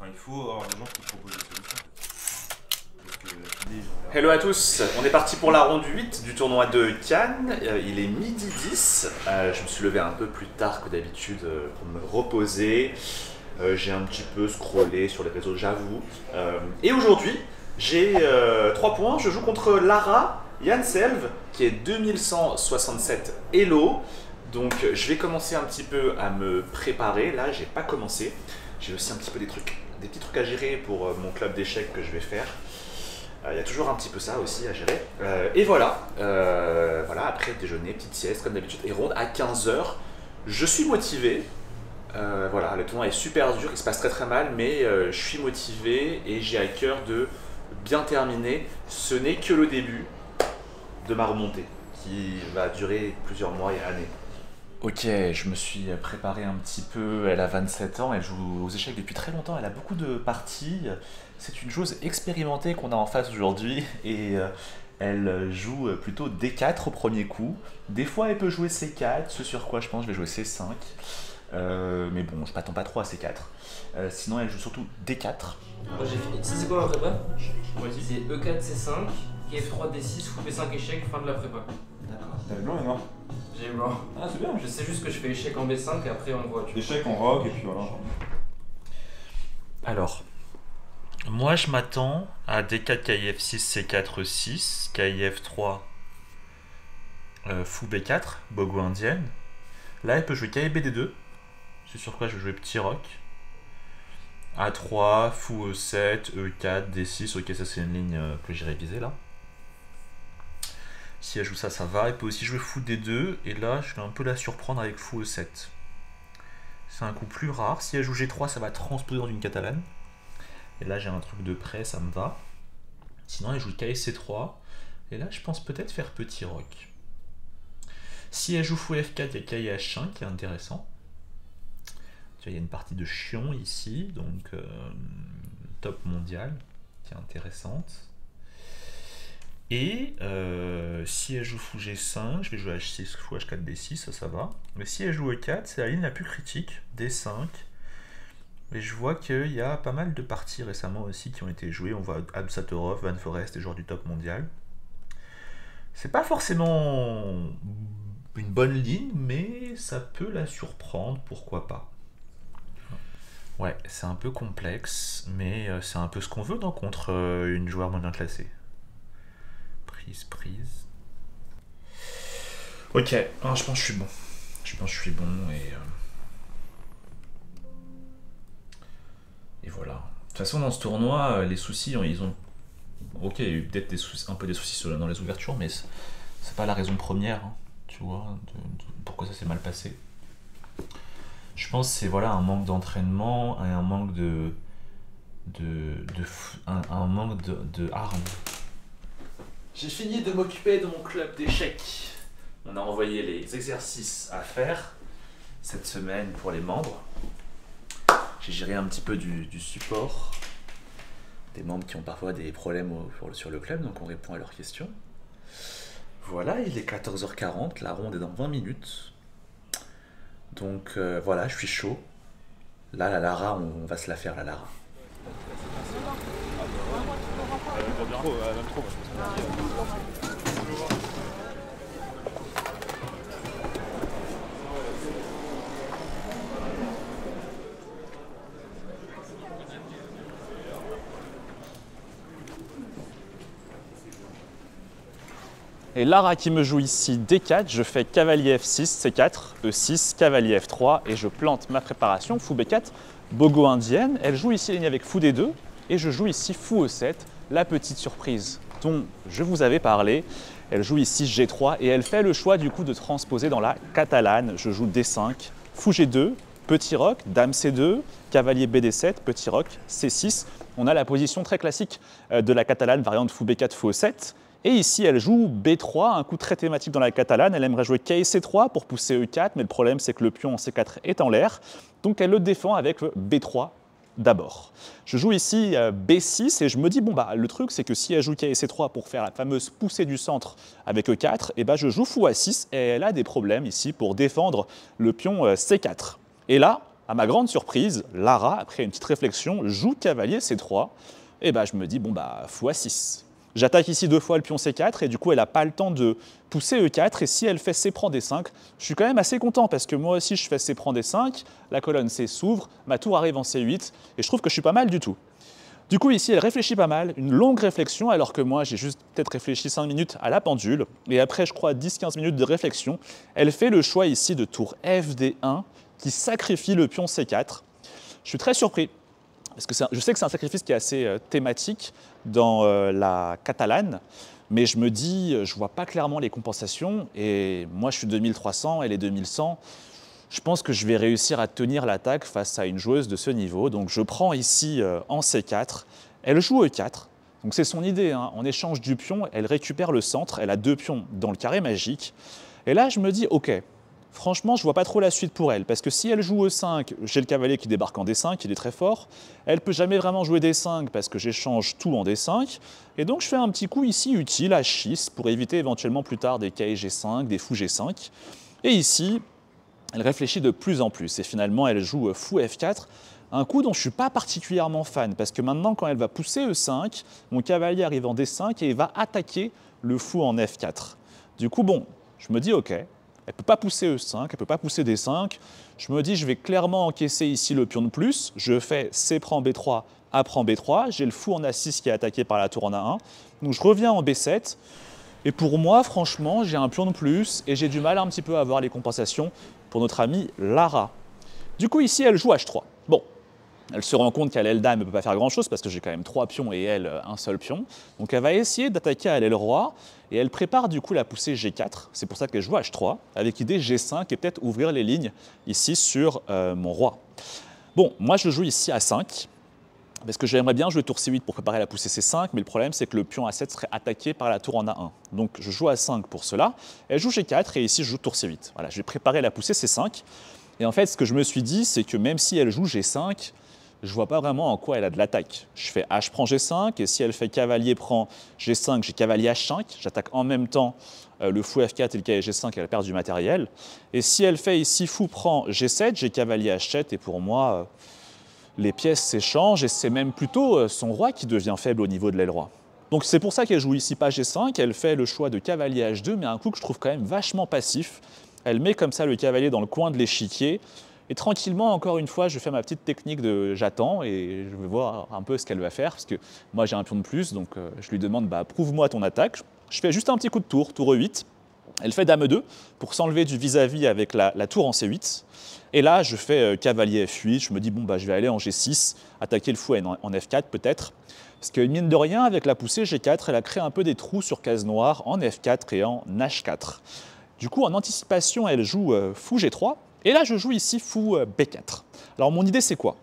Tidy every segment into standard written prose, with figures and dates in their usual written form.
Enfin, il faut avoir des gens qui proposent des solutions. Parce que Hello à tous, on est parti pour la ronde 8 du tournoi de Cannes. Il est midi 10. Je me suis levé un peu plus tard que d'habitude pour me reposer. J'ai un petit peu scrollé sur les réseaux, j'avoue. Et aujourd'hui, j'ai 3 points. Je joue contre Lara Janselv, qui est 2167 Elo. Donc je vais commencer un petit peu à me préparer. Là, j'ai pas commencé. J'ai aussi un petit peu des petits trucs à gérer pour mon club d'échecs que je vais faire. Il y a toujours un petit peu ça aussi à gérer. Et voilà, voilà, après déjeuner, petite sieste comme d'habitude, et ronde à 15 h. Je suis motivé. Voilà, le tournoi est super dur, il se passe très très mal, mais je suis motivé et j'ai à cœur de bien terminer. Ce n'est que le début de ma remontée qui va durer plusieurs mois et années. Ok, je me suis préparé un petit peu. Elle a 27 ans, elle joue aux échecs depuis très longtemps, elle a beaucoup de parties. C'est une joueuse expérimentée qu'on a en face aujourd'hui et elle joue plutôt D4 au premier coup. Des fois, elle peut jouer C4, ce sur quoi je pense je vais jouer C5. Mais bon, je m'attends pas trop à C4. Sinon, elle joue surtout D4. Moi j'ai fini. Ça c'est quoi ma prépa? Vas-y. C'est E4, C5, F3, D6, fou B5 échec, fin de la prépa. D'accord. t'avais blanc et noir. J'ai eu blanc. Ah, c'est bien. Je sais juste que je fais échec en B5 et après on voit. Échec en rock et puis voilà. Alors, moi je m'attends à D4, KIF6, C4, E6, KIF3, fou B4, Bogo indienne. Là, elle peut jouer KIBD2. C'est sur quoi je vais jouer petit roc. A3, fou E7, E4, D6. Ok, ça c'est une ligne que j'ai révisée là. Si elle joue ça, ça va. Elle peut aussi jouer fou D2. Et là, je vais un peu la surprendre avec fou E7. C'est un coup plus rare. Si elle joue G3, ça va transposer dans une catalane. Et là, j'ai un truc de près, ça me va. Sinon, elle joue KC3. Et là, je pense peut-être faire petit roc. Si elle joue fou F4, il y a KH5 qui est intéressant. Tu vois, il y a une partie de Chion ici, donc top mondial, qui est intéressante. Et si elle joue fou G5, je vais jouer H6, fou H4, D6, ça va. Mais si elle joue E4, c'est la ligne la plus critique, D5. Et je vois qu'il y a pas mal de parties récemment aussi qui ont été jouées. On voit Absatorov, Van Forest, des joueurs du top mondial. C'est pas forcément une bonne ligne, mais ça peut la surprendre, pourquoi pas. Ouais, c'est un peu complexe, mais c'est un peu ce qu'on veut donc, contre une joueur moins bien classée. Prise. Ok, alors, je pense que je suis bon. Je pense que je suis bon et voilà. De toute façon, dans ce tournoi, les soucis, ils ont... Ok, il y a eu peut-être un peu des soucis dans les ouvertures, mais c'est pas la raison première, hein, tu vois, pourquoi ça s'est mal passé. Je pense que c'est voilà, un manque d'entraînement et un manque un manque de armes. J'ai fini de m'occuper de mon club d'échecs. On a envoyé les exercices à faire cette semaine pour les membres. J'ai géré un petit peu du support. Des membres qui ont parfois des problèmes sur le club, donc on répond à leurs questions. Voilà, il est 14h40, la ronde est dans 20 minutes. Donc voilà, je suis chaud. Là, la Lara, on va se la faire, la Lara. Et Lara qui me joue ici D4, je fais cavalier F6, C4, E6, cavalier F3 et je plante ma préparation, fou B4, Bogo indienne. Elle joue ici ligne avec fou D2 et je joue ici fou E7, la petite surprise dont je vous avais parlé. Elle joue ici G3 et elle fait le choix du coup de transposer dans la catalane. Je joue D5, fou G2, petit roc, dame C2, cavalier BD7, petit roc, C6. On a la position très classique de la catalane, variante fou B4, fou E7. Et ici, elle joue B3, un coup très thématique dans la catalane. Elle aimerait jouer KC3 pour pousser E4, mais le problème, c'est que le pion en C4 est en l'air. Donc, elle le défend avec B3 d'abord. Je joue ici B6 et je me dis, bon, bah, le truc, c'est que si elle joue KC3 pour faire la fameuse poussée du centre avec E4, et je joue fou A6 et elle a des problèmes ici pour défendre le pion C4. Et là, à ma grande surprise, Lara, après une petite réflexion, joue cavalier C3. Et bah, je me dis, bon, bah, fou A6. J'attaque ici 2 fois le pion C4 et du coup, elle n'a pas le temps de pousser E4. Et si elle fait C prend D5, je suis quand même assez content parce que moi aussi, je fais C prend D5, la colonne C s'ouvre, ma tour arrive en C8 et je trouve que je suis pas mal du tout. Du coup, ici, elle réfléchit pas mal, une longue réflexion, alors que moi, j'ai juste peut-être réfléchi 5 minutes à la pendule. Et après, je crois, 10-15 minutes de réflexion, elle fait le choix ici de tour FD1 qui sacrifie le pion C4. Je suis très surpris. Parce que je sais que c'est un sacrifice qui est assez thématique dans la catalane, mais je me dis, je ne vois pas clairement les compensations, et moi je suis 2300, elle est 2100, je pense que je vais réussir à tenir l'attaque face à une joueuse de ce niveau, donc je prends ici en C4, elle joue E4, donc c'est son idée, hein. En échange du pion, elle récupère le centre, elle a 2 pions dans le carré magique, et là je me dis, ok, franchement, je ne vois pas trop la suite pour elle, parce que si elle joue E5, j'ai le cavalier qui débarque en D5, il est très fort. Elle ne peut jamais vraiment jouer D5 parce que j'échange tout en D5. Et donc je fais un petit coup ici utile, H6, pour éviter éventuellement plus tard des K G5, des fous G5. Et ici, elle réfléchit de plus en plus. Et finalement, elle joue fou F4, un coup dont je ne suis pas particulièrement fan, parce que maintenant, quand elle va pousser E5, mon cavalier arrive en D5 et il va attaquer le fou en F4. Du coup, bon, je me dis, ok. Elle ne peut pas pousser E5, elle ne peut pas pousser D5. Je me dis, je vais clairement encaisser ici le pion de plus. Je fais C prend B3, A prend B3. J'ai le fou en A6 qui est attaqué par la tour en A1. Donc je reviens en B7. Et pour moi, franchement, j'ai un pion de plus et j'ai du mal un petit peu à avoir les compensations pour notre amie Lara. Du coup, ici, elle joue H3. Bon, elle se rend compte qu'à l'aile dame, elle ne peut pas faire grand-chose parce que j'ai quand même 3 pions et elle, un seul pion. Donc elle va essayer d'attaquer à l'aile roi et elle prépare du coup la poussée G4. C'est pour ça qu'elle joue H3 avec idée G5 et peut-être ouvrir les lignes ici sur mon roi. Bon, moi je joue ici A5 parce que j'aimerais bien jouer tour C8 pour préparer la poussée C5, mais le problème c'est que le pion A7 serait attaqué par la tour en A1. Donc je joue A5 pour cela. Elle joue G4 et ici je joue tour C8. Voilà, je vais préparer la poussée C5. Et en fait, ce que je me suis dit, c'est que même si elle joue G5, je ne vois pas vraiment en quoi elle a de l'attaque. Je fais H prend G5, et si elle fait cavalier prend G5, j'ai cavalier H5. J'attaque en même temps le fou F4 et le cavalier G5, elle perd du matériel. Et si elle fait ici fou prend G7, j'ai cavalier H7, et pour moi, les pièces s'échangent, et c'est même plutôt son roi qui devient faible au niveau de l'aile roi. Donc c'est pour ça qu'elle joue ici pas G5, elle fait le choix de cavalier H2, mais un coup que je trouve quand même vachement passif. Elle met comme ça le cavalier dans le coin de l'échiquier. Et tranquillement, encore une fois, je fais ma petite technique de j'attends et je vais voir un peu ce qu'elle va faire. Parce que moi, j'ai un pion de plus, donc je lui demande bah, prouve-moi ton attaque. Je fais juste un petit coup de tour, tour E8. Elle fait dame E2 pour s'enlever du vis-à-vis avec la tour en C8. Et là, je fais cavalier F8. Je me dis, bon, bah, je vais aller en G6, attaquer le fou en F4 peut-être. Parce que mine de rien, avec la poussée G4, elle a créé un peu des trous sur case noire en F4 et en H4. Du coup, en anticipation, elle joue fou G3. Et là, je joue ici fou B4. Alors, mon idée, c'est quoi?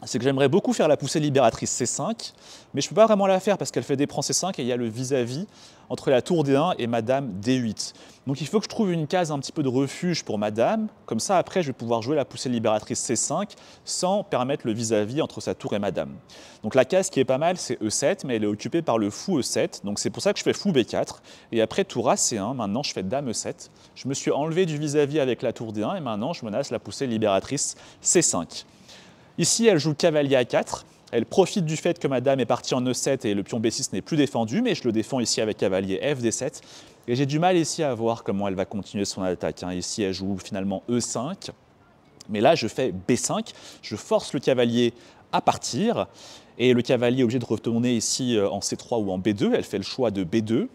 C'est que j'aimerais beaucoup faire la poussée libératrice C5, mais je ne peux pas vraiment la faire parce qu'elle fait D prend C5 et il y a le vis-à-vis entre la tour D1 et madame D8. Donc, il faut que je trouve une case un petit peu de refuge pour madame. Comme ça, après, je vais pouvoir jouer la poussée libératrice C5 sans permettre le vis-à-vis entre sa tour et madame. Donc, la case qui est pas mal, c'est E7, mais elle est occupée par le fou E7. Donc, c'est pour ça que je fais fou B4. Et après, tour A C1, maintenant, je fais dame E7. Je me suis enlevé du vis-à-vis avec la tour D1 et maintenant, je menace la poussée libératrice C5. Ici, elle joue cavalier A4. Elle profite du fait que ma dame est partie en E7 et le pion B6 n'est plus défendu, mais je le défends ici avec cavalier FD7. Et j'ai du mal ici à voir comment elle va continuer son attaque. Ici, elle joue finalement E5. Mais là, je fais B5. Je force le cavalier à partir. Et le cavalier est obligé de retourner ici en C3 ou en B2. Elle fait le choix de B2.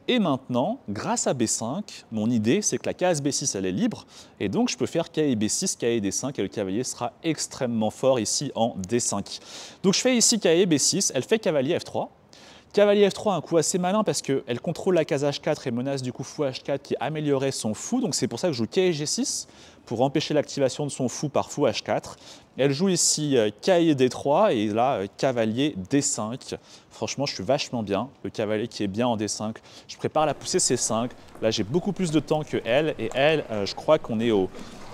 Et maintenant, grâce à B5, mon idée, c'est que la case B6, elle est libre, et donc je peux faire K et B6, K et D5, et le cavalier sera extrêmement fort ici en D5. Donc je fais ici K et B6, elle fait cavalier F3. Cavalier F3, un coup assez malin parce qu'elle contrôle la case H4 et menace du coup fou H4 qui améliorait son fou, donc c'est pour ça que je joue K et G6, pour empêcher l'activation de son fou par fou H4. Elle joue ici K et D3 et là cavalier D5. Franchement, je suis vachement bien. Le cavalier qui est bien en D5. Je prépare la poussée C5. Là, j'ai beaucoup plus de temps que elle. Et elle, je crois qu'on est au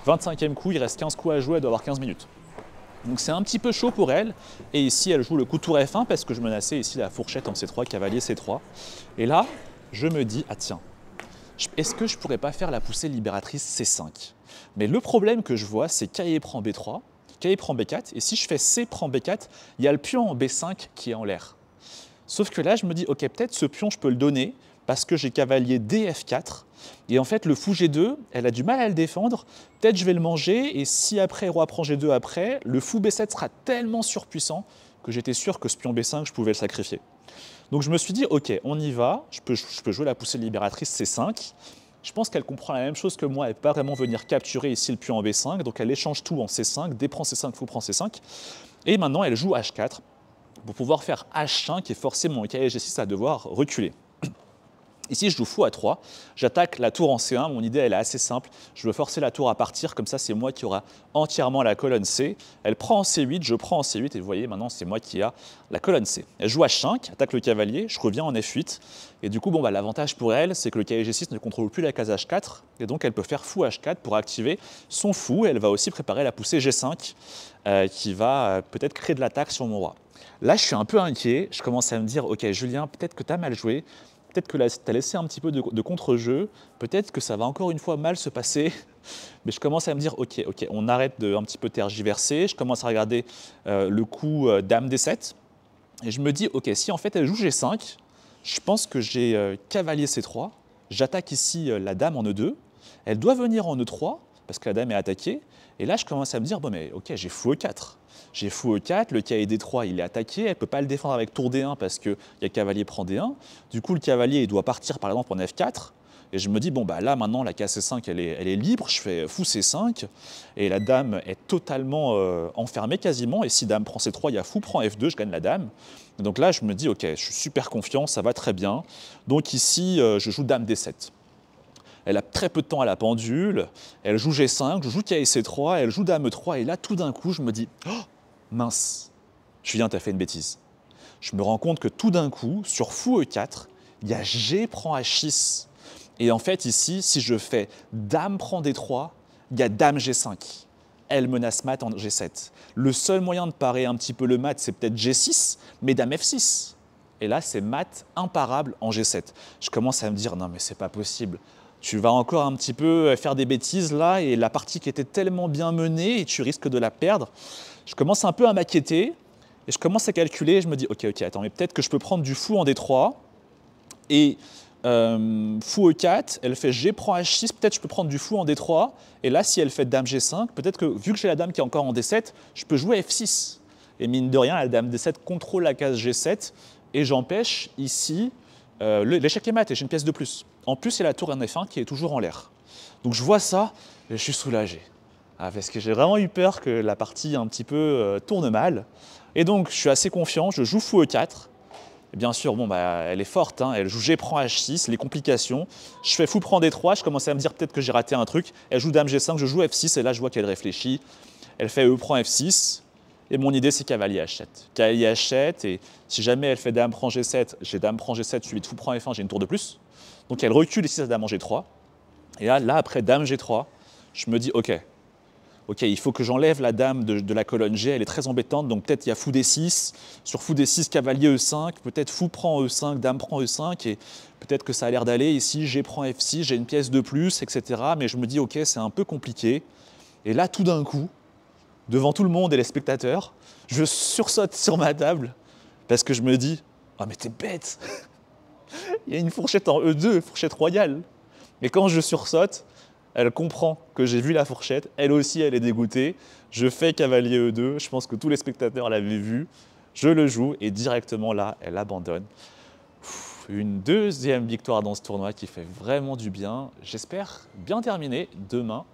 25e coup. Il reste 15 coups à jouer. Elle doit avoir 15 minutes. Donc c'est un petit peu chaud pour elle. Et ici, elle joue le coup tour F1 parce que je menaçais ici la fourchette en C3, cavalier C3. Et là, je me dis, ah tiens, est-ce que je pourrais pas faire la poussée libératrice C5? Mais le problème que je vois, c'est K prend B3. cavalier prend B4, et si je fais C prend B4, il y a le pion en B5 qui est en l'air. Sauf que là, je me dis, ok, peut-être ce pion, je peux le donner, parce que j'ai cavalier DF4, et en fait, le fou G2, elle a du mal à le défendre, peut-être je vais le manger, et si après, roi prend G2 après, le fou B7 sera tellement surpuissant que j'étais sûr que ce pion B5, je pouvais le sacrifier. Donc je me suis dit, ok, on y va, je peux jouer la poussée libératrice C5. Je pense qu'elle comprend la même chose que moi, elle ne peut pas vraiment venir capturer ici le pion en B5, donc elle échange tout en C5, D prend C5, fou prend C5. Et maintenant, elle joue H4 pour pouvoir faire H5 et forcer mon cavalier G6 à devoir reculer. Ici, je joue fou à3, j'attaque la tour en C1, mon idée elle est assez simple, je veux forcer la tour à partir, comme ça c'est moi qui aura entièrement la colonne C. Elle prend en C8, je prends en C8 et vous voyez maintenant c'est moi qui a la colonne C. Elle joue H5, attaque le cavalier, je reviens en F8 et du coup bon, l'avantage pour elle c'est que le cavalier G6 ne contrôle plus la case H4 et donc elle peut faire fou H4 pour activer son fou et elle va aussi préparer la poussée G5 qui va peut-être créer de l'attaque sur mon roi. Là je suis un peu inquiet, je commence à me dire ok Julien peut-être que tu as mal joué, peut-être que tu as laissé un petit peu de contre-jeu, peut-être que ça va encore une fois mal se passer, mais je commence à me dire, ok, on arrête de un petit peu tergiverser, je commence à regarder le coup dame D7, et je me dis, ok, si en fait elle joue G5, je pense que j'ai cavalier C3, j'attaque ici la dame en E2, elle doit venir en E3, parce que la dame est attaquée, et là je commence à me dire, bon mais ok, j'ai fou E4. J'ai fou E4, le cavalier D3 il est attaqué, elle ne peut pas le défendre avec tour D1 parce qu'il y a cavalier prend D1. Du coup le cavalier il doit partir par exemple en F4. Et je me dis, bon bah là maintenant la case C5 elle est libre, je fais fou C5 et la dame est totalement enfermée quasiment. Et si dame prend C3, il y a fou prend F2, je gagne la dame. Et donc là je me dis, ok, je suis super confiant, ça va très bien. Donc ici je joue dame D7. Elle a très peu de temps à la pendule, elle joue G5, je joue cavalier C3, elle joue dame E3 et là tout d'un coup je me dis, oh, mince, Julien, t'as fait une bêtise. Je me rends compte que tout d'un coup, sur fou E4, il y a G prend H6. Et en fait, ici, si je fais dame prend D3, il y a dame G5. Elle menace mat en G7. Le seul moyen de parer un petit peu le mat, c'est peut-être G6, mais dame F6. Et là, c'est mat imparable en G7. Je commence à me dire, non mais c'est pas possible. Tu vas encore un petit peu faire des bêtises là, et la partie qui était tellement bien menée, et tu risques de la perdre. Je commence un peu à m'inquiéter et je commence à calculer. Je me dis, ok, attends, mais peut-être que je peux prendre du fou en D3 et fou E4, elle fait G prend H6, peut-être je peux prendre du fou en D3 et là, si elle fait dame G5, peut-être que vu que j'ai la dame qui est encore en D7, je peux jouer F6. Et mine de rien, la dame D7 contrôle la case G7 et j'empêche ici l'échec est mat et j'ai une pièce de plus. En plus, il y a la tour en F1 qui est toujours en l'air. Donc je vois ça et je suis soulagé. Parce que j'ai vraiment eu peur que la partie un petit peu tourne mal. Et donc, je suis assez confiant, je joue fou E4. Et bien sûr, bon, elle est forte, hein, elle joue G prend H6, les complications. Je fais fou prend D3, je commence à me dire peut-être que j'ai raté un truc. Elle joue dame G5, je joue F6, et là, je vois qu'elle réfléchit. Elle fait E prend F6, et mon idée, c'est cavalier H7. Cavalier H7, et si jamais elle fait dame prend G7, j'ai dame prend G7, suivi de fou prend F1, j'ai une tour de plus. Donc, elle recule ici sa dame en G3. Et là après dame G3, je me dis, ok, il faut que j'enlève la dame de la colonne G, elle est très embêtante, donc peut-être il y a fou D6, sur fou D6, cavalier E5, peut-être fou prend E5, dame prend E5, et peut-être que ça a l'air d'aller, ici G prend F6, j'ai une pièce de plus, etc. Mais je me dis, ok, c'est un peu compliqué. Et là, tout d'un coup, devant tout le monde et les spectateurs, je sursaute sur ma table, parce que je me dis, ah mais t'es bête. Il y a une fourchette en E2, fourchette royale. Et quand je sursaute, elle comprend que j'ai vu la fourchette, elle aussi elle est dégoûtée, je fais cavalier E2, je pense que tous les spectateurs l'avaient vu, je le joue et directement là, elle abandonne. Une deuxième victoire dans ce tournoi qui fait vraiment du bien, j'espère bien terminer demain,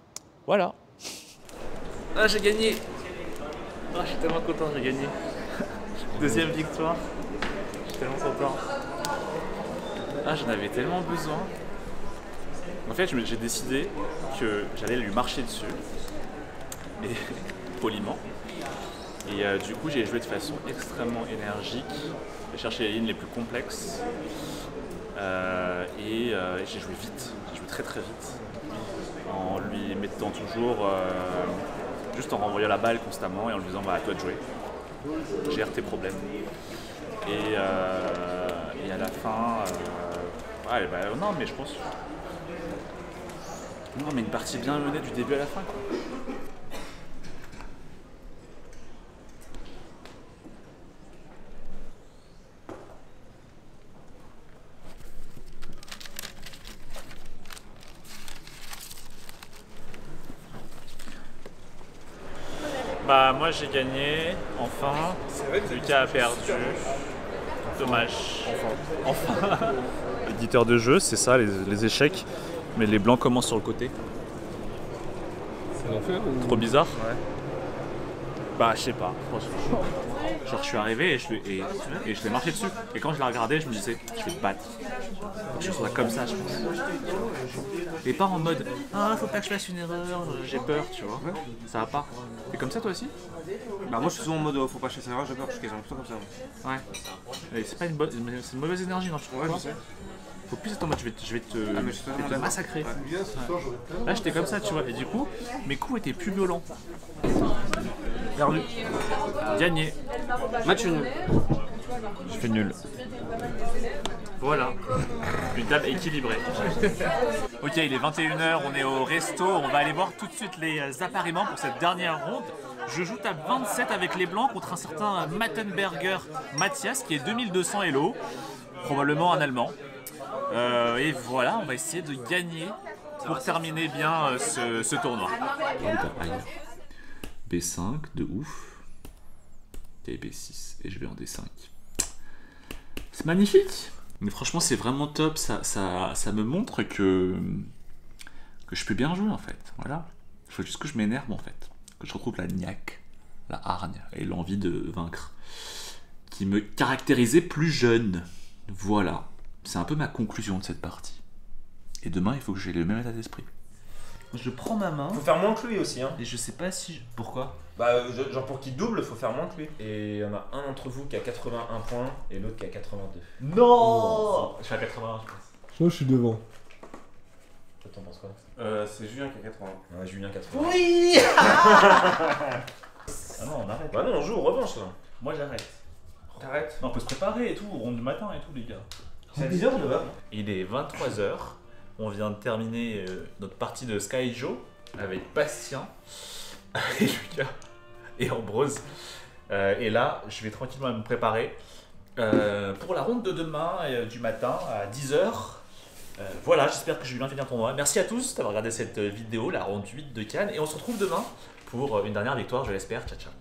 voilà. Ah j'ai gagné, ah, je suis tellement content, j'ai gagné. Deuxième victoire, je suis tellement content. Ah j'en avais tellement besoin. En fait, j'ai décidé que j'allais lui marcher dessus, et, poliment. Et du coup, j'ai joué de façon extrêmement énergique. J'ai cherché les lignes les plus complexes. Et j'ai joué vite. J'ai joué très très vite. En lui mettant toujours, juste en renvoyant la balle constamment et en lui disant bah, à toi de jouer. Gère tes problèmes. Et à la fin, ouais, bah, non, mais je pense. Non, mais une partie bien menée du début à la fin, quoi. Bah moi j'ai gagné, enfin. Lucas a perdu. Dommage. Enfin. Éditeur de jeu, c'est ça, les échecs. Mais les blancs commencent sur le côté. C'est l'enfer ou... Trop bizarre. Ouais. Bah je sais pas, franchement. Genre je suis arrivé et je l'ai marché dessus. Et quand je l'ai regardé, je me disais, je vais te battre. Faut que je sois comme ça, je pense. Et pas en mode, ah faut pas que je fasse une erreur, j'ai peur, tu vois. Ça va pas. T'es comme ça toi aussi? Bah moi je suis souvent en mode faut pas chasser l'erreur, j'ai peur, je suis quasiment plutôt comme ça. Ouais. Et c'est pas une bonne, c'est une mauvaise énergie, non, je trouve. Ouais, je sais. Faut plus être en mode je vais te mais je suis totalement d'accord. massacrer. Ouais. Là j'étais comme ça, tu vois. Et du coup, mes coups étaient plus violents. Perdu. Gagné. Match nul. Je fais nul. Voilà. Une table équilibrée. Ok, il est 21h, on est au resto. On va aller voir tout de suite les appariements pour cette dernière ronde. Je joue table 27 avec les blancs contre un certain Mattenberger Mathias qui est 2200 Elo. Probablement un Allemand. Et voilà, on va essayer de gagner pour terminer bien ce tournoi. B5 de ouf. Et B6. Et je vais en D5. C'est magnifique. Mais franchement, c'est vraiment top. Ça me montre que je peux bien jouer en fait. Voilà. Il faut juste que je m'énerve en fait. Que je retrouve la niaque, la hargne et l'envie de vaincre. Qui me caractérisait plus jeune. Voilà. C'est un peu ma conclusion de cette partie. Et demain, il faut que j'ai le même état d'esprit. Je prends ma main. Faut faire moins que lui aussi, hein. Et je sais pas si... Pourquoi? Bah, genre pour qu'il double, faut faire moins que lui. Et il y en a un d'entre vous qui a 81 points et l'autre qui a 82. Non. Je suis à 81, je pense. Moi je suis devant. Toi, t'en penses quoi? C'est Julien qui a 80. Ouais, Julien 80. Oui. Ah non, on arrête. Bah non, on joue revanche là. Moi, j'arrête. T'arrêtes? Non, on peut se préparer et tout, on du matin et tout, les gars. C'est 10h ou 9h? Il est 23h. On vient de terminer notre partie de Skyjo avec Bastien et Lucas et Ambrose. Et là, je vais tranquillement me préparer pour la ronde de demain du matin à 10h. Voilà, j'espère que je vais bien finir le tournoi. Merci à tous d'avoir regardé cette vidéo, la ronde 8 de Cannes. Et on se retrouve demain pour une dernière victoire, je l'espère. Ciao, ciao.